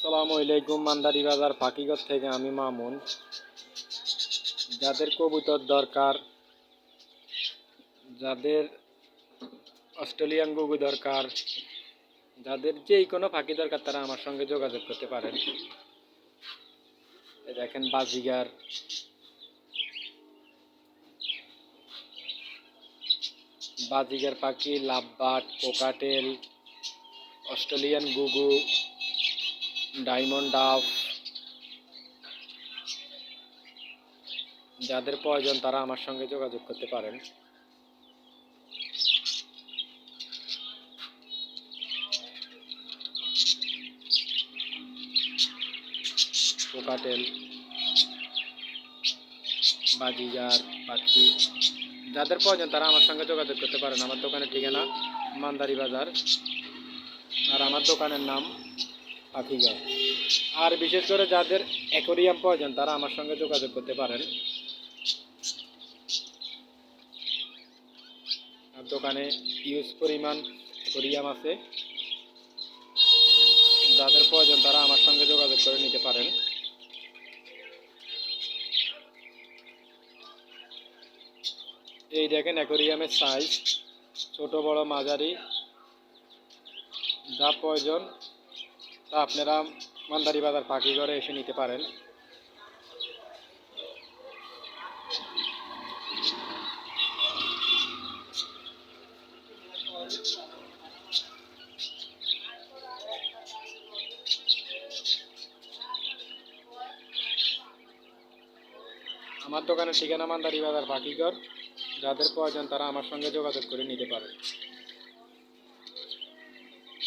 আসসালামু আলাইকুম। মান্দারি বাজার পাখিঘর থেকে আমি মামুন। যাদের কবুতর দরকার, যাদের অস্ট্রেলিয়ান গুগু দরকার, যাদের যেই কোনো পাখি দরকার তারা আমার সঙ্গে যোগাযোগ করতে পারেন। এই দেখেন বাজিগার, বাজিগার পাখি, লাভবার্ড, কোকাটেল, অস্ট্রেলিয়ান গুগু, ডায়মন্ড ডাফ, যাদের প্রয়োজন তারা আমার সঙ্গে যোগাযোগ করতে পারেন। কোকাটেল, বাজিগার পাখি, যাদের প্রয়োজন তারা আমার সঙ্গে যোগাযোগ করতে পারেন। আমার দোকানের ঠিকানা মান্দারি বাজার, আর আমার দোকানের নাম পাখিঘর। আর বিশেষ করে যাদের অ্যাকোরিয়াম প্রয়োজন তারা আমার সঙ্গে যোগাযোগ করতে পারেন। আর দোকানে ইউজ পরিমাণ অ্যাকোরিয়াম আছে, যাদের প্রয়োজন তারা আমার সঙ্গে যোগাযোগ করে নিতে পারেন। এই দেখেন অ্যাকোরিয়ামের সাইজ, ছোট বড় মাঝারি, যা প্রয়োজন তা আপনারা মান্দারি বাজার পাখিঘরে এসে নিতে পারেন। আমার দোকানের ঠিকানা মান্দারি বাজার পাখিঘর, যাদের প্রয়োজন তারা আমার সঙ্গে যোগাযোগ করে নিতে পারেন।